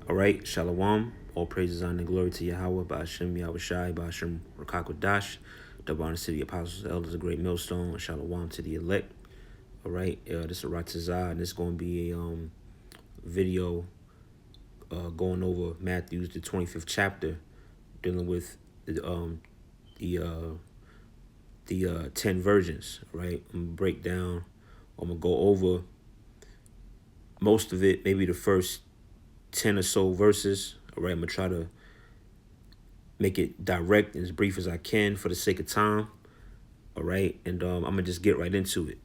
All right, Shalom. All praises, honor, and glory to Yahweh, Ba'ashem, Yahweh Shai, Ba'ashem, Rakakwadash, double honor to the apostles, the elders, a great millstone, and Shalom to the elect. All right, this is Ratazah, and this is going to be a video going over Matthew's, the 25th chapter, dealing with the 10 virgins. All right, I'm going to break down, I'm going to go over most of it, maybe the first 10 or so verses. All right, I'm going to try to make it direct and as brief as I can for the sake of time. All right, and I'm going to just get right into it.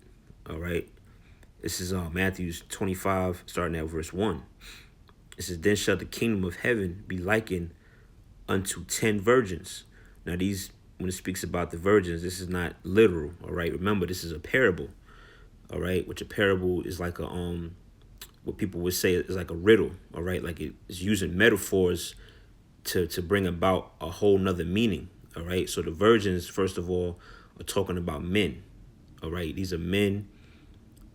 All right, this is Matthew's 25, starting at verse 1. It says, "Then shall the kingdom of heaven be likened unto 10 virgins." Now these, when it speaks about the virgins, this is not literal. All right, remember, this is a parable. All right, which a parable is like a what people would say is like a riddle. All right, like it is using metaphors to bring about a whole nother meaning. All right, so the virgins, first of all, are talking about men. All right, these are men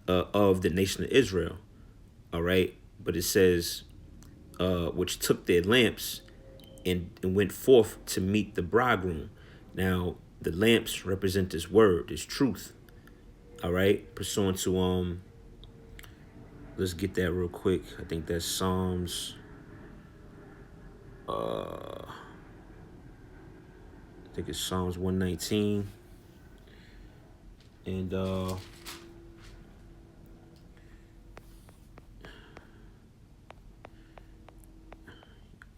of the nation of Israel. All right, but it says, which took their lamps and went forth to meet the bridegroom. Now, the lamps represent this word, this truth. All right, pursuant to let's get that real quick. I think that's Psalms. I think it's Psalms 119. And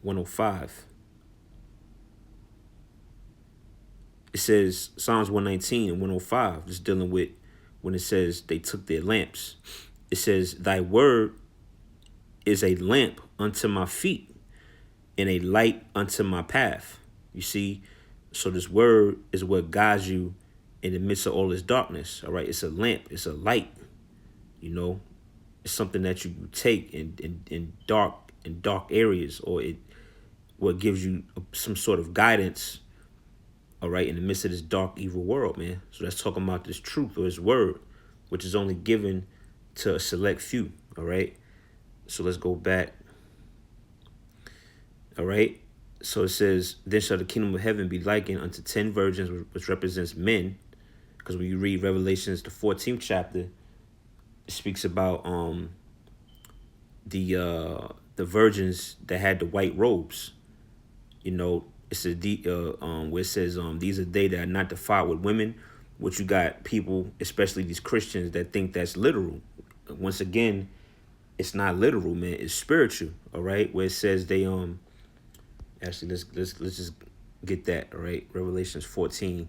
105. It says Psalms 119 and 105, just dealing with when it says they took their lamps. It says, "Thy word is a lamp unto my feet and a light unto my path." You see, so this word is what guides you in the midst of all this darkness. All right, it's a lamp, it's a light. You know, it's something that you take in dark areas, or it what gives you some sort of guidance. All right, in the midst of this dark, evil world, man. So that's talking about this truth or this word, which is only given to a select few. All right, so let's go back. All right, so it says, "Then shall the kingdom of heaven be likened unto 10 virgins," which represents men. Because when you read Revelations, the 14th chapter, it speaks about the virgins that had the white robes. You know, it's a where it says these are they that are not defiled with women, which you got people, especially these Christians, that think that's literal. Once again, it's not literal, man. It's spiritual. All right, where it says they actually let's just get that. All right, Revelations 14.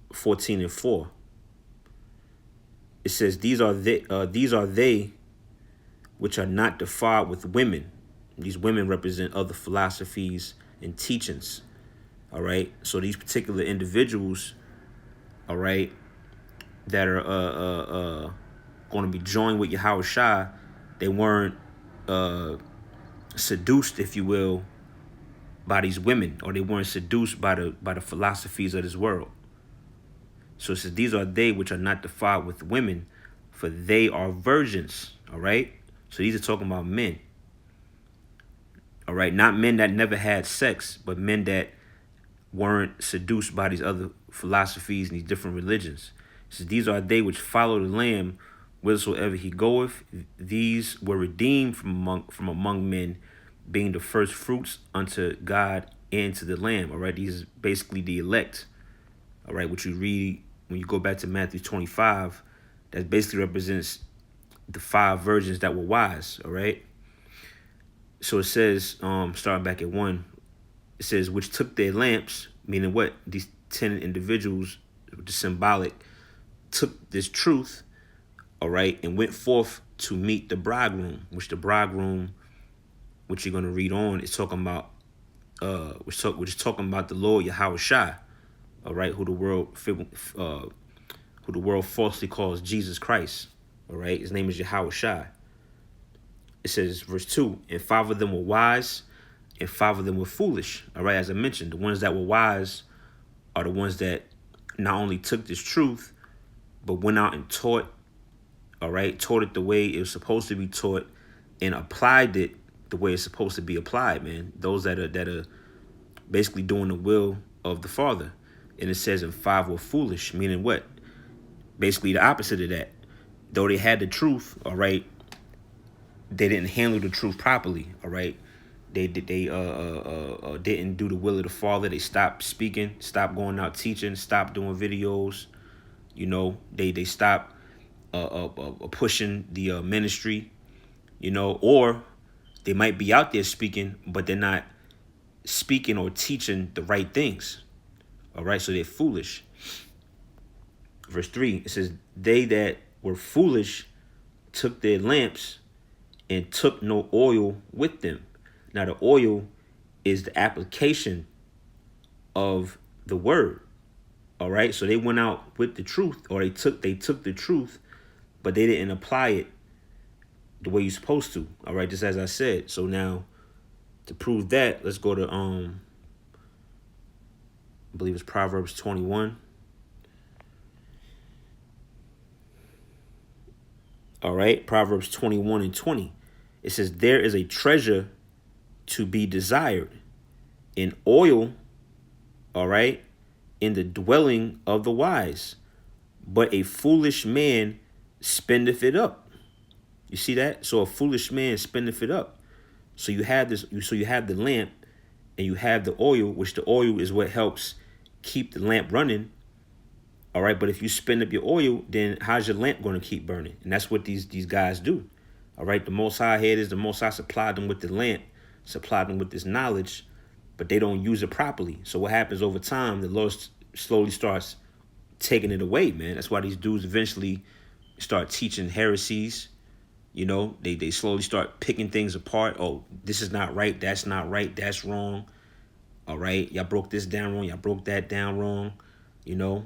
And 4. It says, these are they which are not defiled with women. These women represent other philosophies and teachings. All right, so these particular individuals, all right, that are going to be joined with Yahweh Shai, they weren't seduced, if you will, by these women, or they weren't seduced by the philosophies of this world. So it says, "These are they which are not defiled with women, for they are virgins." All right, so these are talking about men. All right, not men that never had sex, but men that weren't seduced by these other philosophies and these different religions. It says, "These are they which follow the Lamb whithersoever he goeth. These were redeemed from among men, being the first fruits unto God and to the Lamb." All right, these is basically the elect. All right, what you read when you go back to Matthew 25, that basically represents the 5 virgins that were wise. All right. So it says, starting back at 1, it says, "Which took their lamps," meaning what? These 10 individuals, which is symbolic, took this truth, all right, and went forth to meet the bridegroom, which the bridegroom, which you're going to read on, is talking about, which is talking about the Lord Yahweh Shai, all right, who the world falsely calls Jesus Christ. All right, his name is Yahweh Shai. It says, verse 2, "And 5 of them were wise, and 5 of them were foolish." All right, as I mentioned, the ones that were wise are the ones that not only took this truth, but went out and taught all right, taught it the way it was supposed to be taught, and applied it the way it's supposed to be applied, man. Those that are basically doing the will of the Father. And it says, and 5 were foolish, meaning what? Basically the opposite of that. Though they had the truth, all right, they didn't handle the truth properly, all right. They didn't do the will of the Father. They stopped speaking, stopped going out teaching, stopped doing videos. You know, they stopped pushing the ministry. You know, or they might be out there speaking, but they're not speaking or teaching the right things. All right, so they're foolish. Verse 3, it says, they that were foolish took their lamps and took no oil with them. Now, the oil is the application of the word. All right, so they went out with the truth, or they took the truth, but they didn't apply it the way you're supposed to. All right, just as I said. So now, to prove that, let's go to I believe it's Proverbs 21. All right, Proverbs 21 and 20. It says, there is a treasure to be desired in oil, all right, in the dwelling of the wise, but a foolish man spendeth it up. You see that? So a foolish man spendeth it up. So you have this. So you have the lamp, and you have the oil, which the oil is what helps keep the lamp running. All right, but if you spend up your oil, then how's your lamp going to keep burning? And that's what these guys do. All right, the Most High had is the Most High supplied them with the lamp, supplied them with this knowledge, but they don't use it properly. So what happens over time? The Lord slowly starts taking it away, man. That's why these dudes eventually start teaching heresies. You know, they slowly start picking things apart. Oh, this is not right. That's not right. That's wrong. All right, y'all broke this down wrong. Y'all broke that down wrong. You know,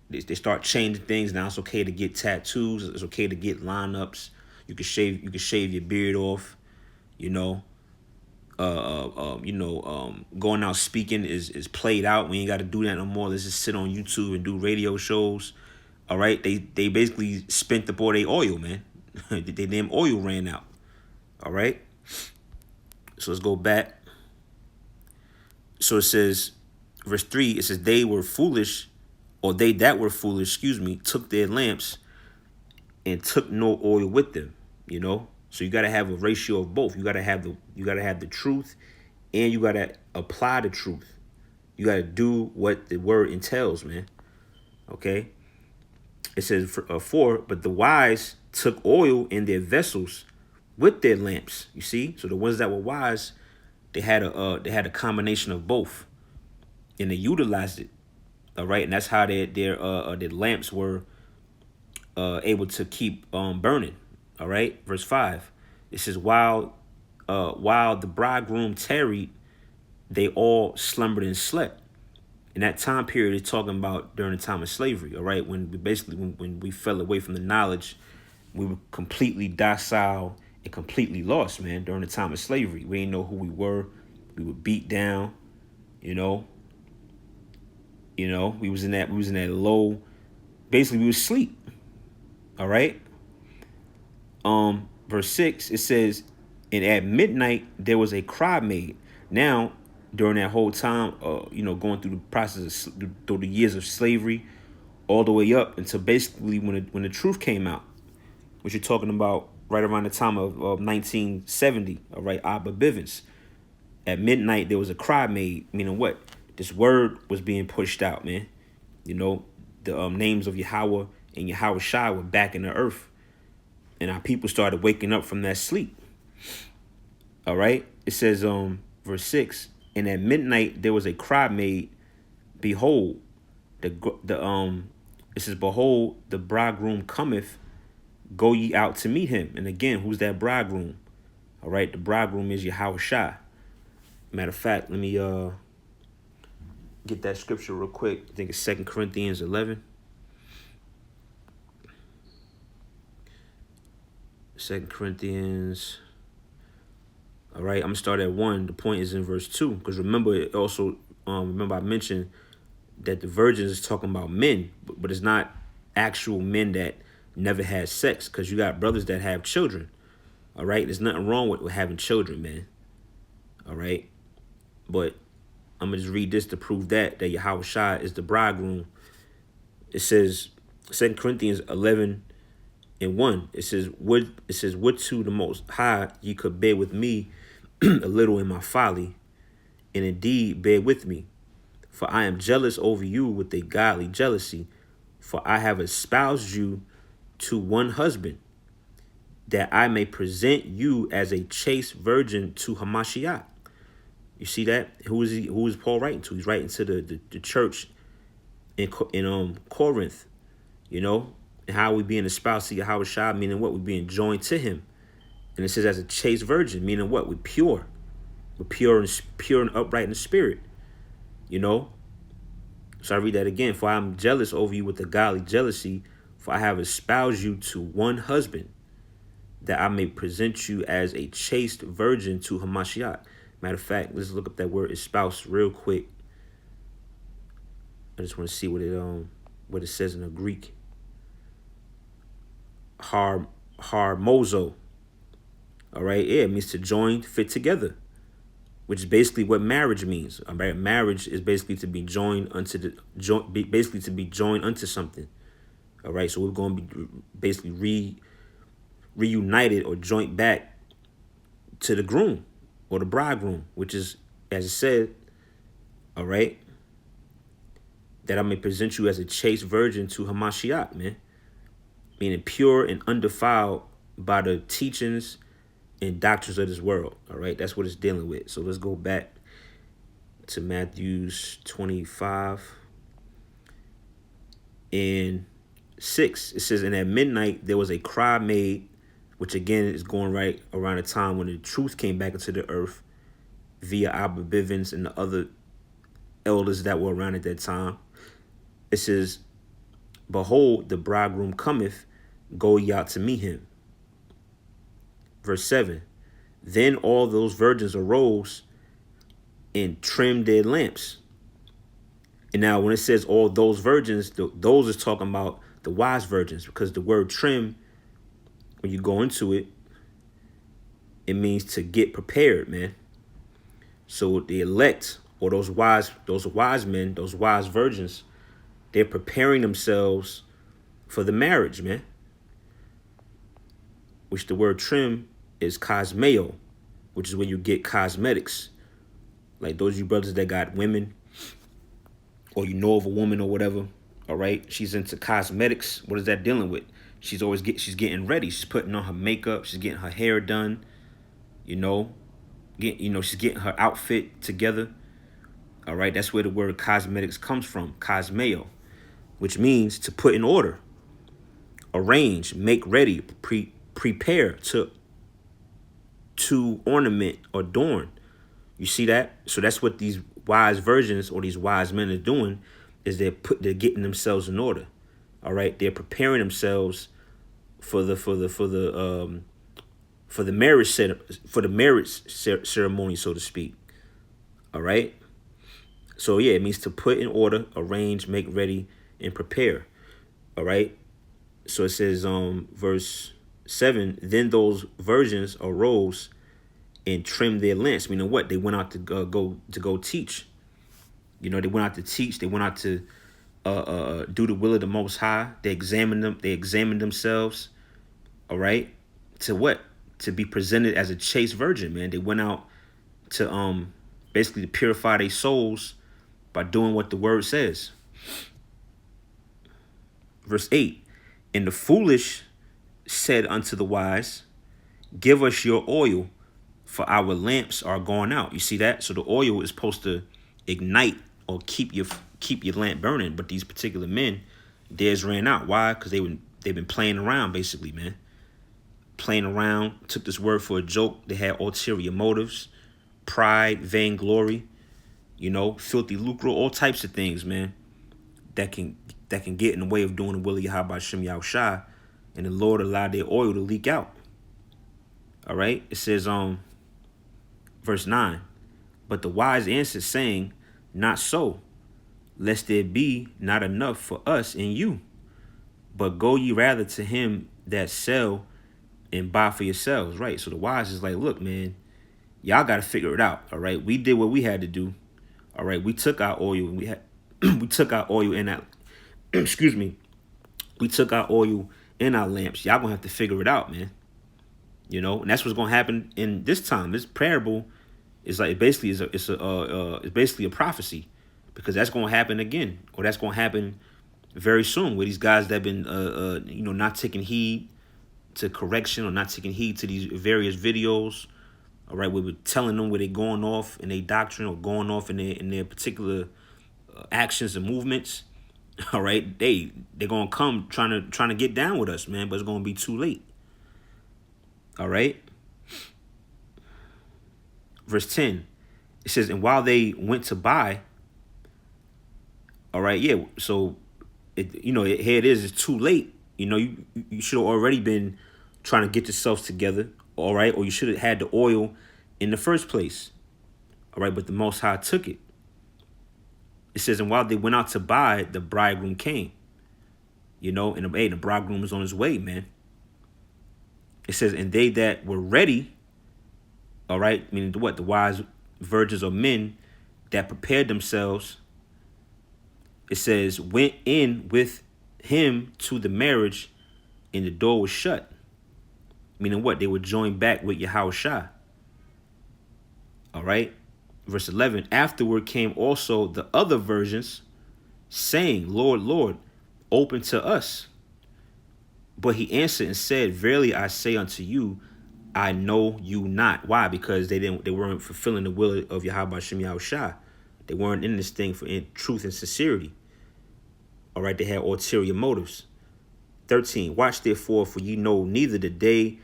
they start changing things. Now it's okay to get tattoos. It's okay to get lineups. You can shave your beard off. You know, going out speaking is played out. We ain't got to do that no more. Let's just sit on YouTube and do radio shows. All right, they basically spent up all their oil, man. Their damn oil ran out. All right, so let's go back. So it says, verse 3, it says, they were foolish, or they that were foolish, took their lamps and took no oil with them. You know, so you got to have a ratio of both. You got to have the truth, and you got to apply the truth. You got to do what the word entails, man. Okay. It says 4, but the wise took oil in their vessels with their lamps. You see, so the ones that were wise, they had a combination of both, and they utilized it. All right, and that's how their lamps were able to keep burning. All right, verse 5. It says, while the bridegroom tarried, they all slumbered and slept. In that time period, it's talking about during the time of slavery. All right, when we fell away from the knowledge, we were completely docile and completely lost, man. During the time of slavery, we didn't know who we were. We were beat down. You know, we was in that low. Basically, we was asleep. All right. Verse 6, it says, and at midnight there was a cry made. Now, during that whole time, going through the process through the years of slavery, all the way up until basically when the truth came out, which you're talking about right around the time of 1970. All right, Abba Bivens. At midnight there was a cry made, meaning what? This word was being pushed out, man. You know, the names of Yahweh and Yahweh Shai were back in the earth. And our people started waking up from that sleep. All right. It says, verse 6, and at midnight there was a cry made, behold, it says, behold, the bridegroom cometh, go ye out to meet him. And again, who's that bridegroom? All right, the bridegroom is Yahweh Shai. Matter of fact, let me get that scripture real quick. I think it's 2 Corinthians 11. 2 Corinthians. All right, I'm going to start at 1. The point is in verse 2. Because remember, it also, I mentioned that the virgins is talking about men. But it's not actual men that never had sex, because you got brothers that have children. All right, there's nothing wrong with having children, man. All right, but I'm gonna just read this to prove that Yahweh Shai is the bridegroom. It says 2 Corinthians 11:1. It says, would to the Most High ye could bear with me a little in my folly, and indeed bear with me. For I am jealous over you with a godly jealousy, for I have espoused you to one husband, that I may present you as a chaste virgin to Hamashiach. You see that? Who is Paul writing to? He's writing to the church in Corinth, you know, and how we being espoused to Yahweh Shai, meaning what? We being joined to him. And it says as a chaste virgin, meaning what? We're pure. We're pure and upright in the spirit, you know. So I read that again. For I am jealous over you with a godly jealousy, for I have espoused you to one husband, that I may present you as a chaste virgin to Hamashiach. Matter of fact, let's look up that word espouse real quick. I just want to see what it says in the Greek. Harmozo. All right, yeah, it means to join, fit together, which is basically what marriage means. All right, marriage is basically to be joined unto basically to be joined unto something. All right, so we're going to be basically reunited or joint back to the groom or the bridegroom, which is, as it said, all right, that I may present you as a chaste virgin to Hamashiach, man, meaning pure and undefiled by the teachings and doctrines of this world. All right, that's what it's dealing with. So let's go back to Matthew 25 and 6. It says, and at midnight there was a cry made, which again is going right around the time when the truth came back into the earth via Abba Bivens and the other elders that were around at that time. It says, behold, the bridegroom cometh, go ye out to meet him. Verse 7, then all those virgins arose and trimmed their lamps. And now when it says all those virgins, those is talking about the wise virgins, because the word trim, when you go into it, it means to get prepared, man. So the elect, or those wise men, those wise virgins, they're preparing themselves for the marriage, man. Which the word trim is cosmeo, which is when you get cosmetics. Like those of you brothers that got women, or you know of a woman or whatever, all right, she's into cosmetics. What is that dealing with? She's getting ready. She's putting on her makeup. She's getting her hair done. You know, she's getting her outfit together. All right, that's where the word cosmetics comes from, cosmeo, which means to put in order, arrange, make ready, prepare, to ornament, adorn. You see that? So that's what these wise virgins or these wise men are doing, is they're getting themselves in order. All right, they're preparing themselves for the marriage ceremony, so to speak. All right. So yeah, it means to put in order, arrange, make ready, and prepare. All right. So it says, verse 7, then those virgins arose and trimmed their lamps. Meaning what? They went out to go teach. You know, they went out to teach. They went out to do the will of the Most High. They examined themselves. All right. To what? To be presented as a chaste virgin, man. They went out to basically to purify their souls by doing what the word says. Verse 8, and the foolish said unto the wise, give us your oil, for our lamps are gone out. You see that? So the oil is supposed to ignite or keep your lamp burning. But these particular men, theirs ran out. Why? Because they've been playing around, basically, man. Playing around, took this word for a joke. They had ulterior motives, pride, vainglory, you know, filthy lucre, all types of things, man, that can get in the way of doing the will of Yahweh Shem Yahushai, and the Lord allowed their oil to leak out. All right, it says verse 9, but the wise answered, saying, not so, lest there be not enough for us and you. But go ye rather to him that sell and buy for yourselves, right? So the wise is like, look, man, y'all got to figure it out, all right? We did what we had to do, all right? We took our oil and we had, we took our oil in that, excuse me, we took our oil in our lamps. Y'all gonna have to figure it out, man. You know, and that's what's gonna happen in this time. This parable is like basically it's basically a prophecy, because that's gonna happen again, or that's gonna happen very soon with these guys that have been not taking heed to correction, or not taking heed to these various videos. All right, we were telling them where they're going off in their doctrine, or going off in their particular actions and movements. All right, they're gonna come trying to get down with us, man, but it's gonna be too late. All right. Verse 10, it says, and while they went to buy, all right, yeah, so here it is, it's too late. You should have already been trying to get yourselves together, all right, or you should have had the oil in the first place. All right, but the Most High took it. It says, and while they went out to buy, the bridegroom came. And the bridegroom was on his way, man. It says, and they that were ready, all right, meaning what? The wise virgins or men that prepared themselves, it says, went in with him to the marriage, and the door was shut. Meaning what? They were joined back with Yahushua. All right. Verse 11, afterward came also the other virgins, saying, Lord, Lord, open to us. But he answered and said, verily I say unto you, I know you not. Why? Because they weren't fulfilling the will of Yahweh Shem Yahushua. They weren't in this thing for truth and sincerity. All right, they had ulterior motives. 13, watch therefore, for ye know neither the day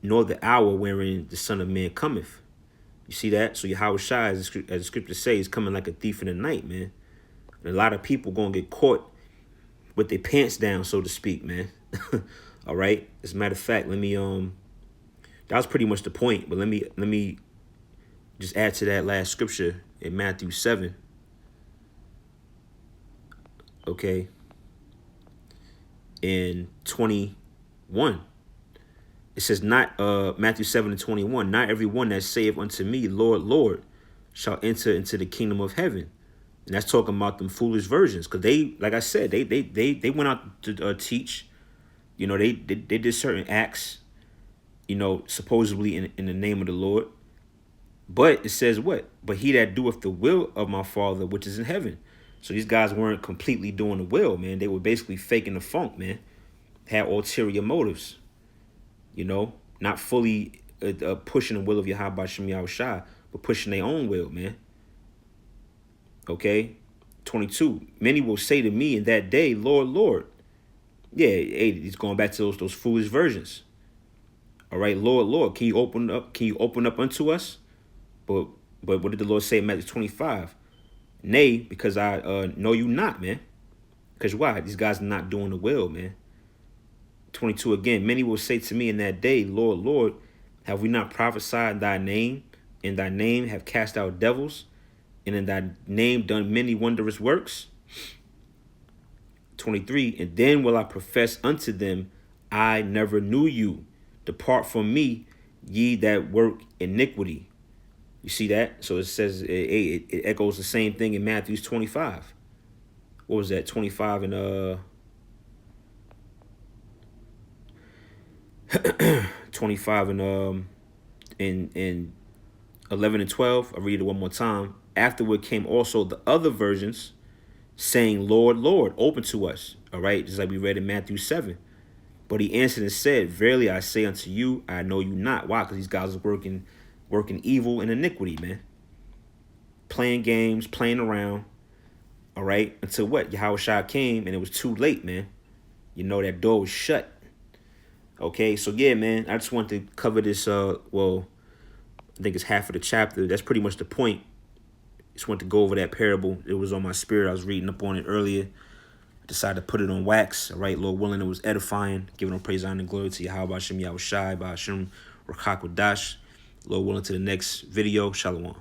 nor the hour wherein the Son of Man cometh. You see that? So Yahushua, as the scripture says, is coming like a thief in the night, man. And a lot of people going to get caught with their pants down, so to speak, man. All right. As a matter of fact, let me that was pretty much the point, but let me just add to that last scripture in Matthew 7. Okay. In 21. It says, not Matthew 7:21, not every one that saith unto me, Lord, Lord, shall enter into the kingdom of heaven. And that's talking about them foolish virgins, because they, like I said, they went out to teach. They did certain acts, supposedly in the name of the Lord. But it says what? But he that doeth the will of my Father which is in heaven. So these guys weren't completely doing the will, man. They were basically faking the funk, man. Had ulterior motives. Not fully pushing the will of Yahweh Shem Yahushua, but pushing their own will, man. Okay. 22. Many will say to me in that day, Lord, Lord. Yeah, hey, he's going back to those foolish virgins. All right, Lord, Lord, can you open up unto us? But what did the Lord say in Matthew 25? Nay, because I know you not, man. Because why? These guys are not doing the will, man. 22 again, many will say to me in that day, Lord, Lord, have we not prophesied in thy name? In thy name have cast out devils, and in thy name done many wondrous works? 23, and then will I profess unto them, I never knew you. Depart from me, ye that work iniquity. You see that? So it says, it echoes the same thing in Matthew 25. What was that? 25 and 25 and in 11 and 12. I'll read it one more time. Afterward came also the other virgins, saying, Lord, Lord, open to us. All right, just like we read in Matthew 7. But he answered and said, verily I say unto you, I know you not. Why? Because these guys are working evil and iniquity, man. Playing games, playing around. All right, until what? Yahushua came and it was too late, man. That door was shut. Okay, so yeah, man, I just want to cover this. I think it's half of the chapter. That's pretty much the point. Just want to go over that parable. It was on my spirit. I was reading up on it earlier. I decided to put it on wax. All right, Lord willing, it was edifying. Giving all praise, honor, and glory to Yahweh Shem Yahushai, Ba'ashem Rakakwadash. Lord willing, to the next video. Shalom.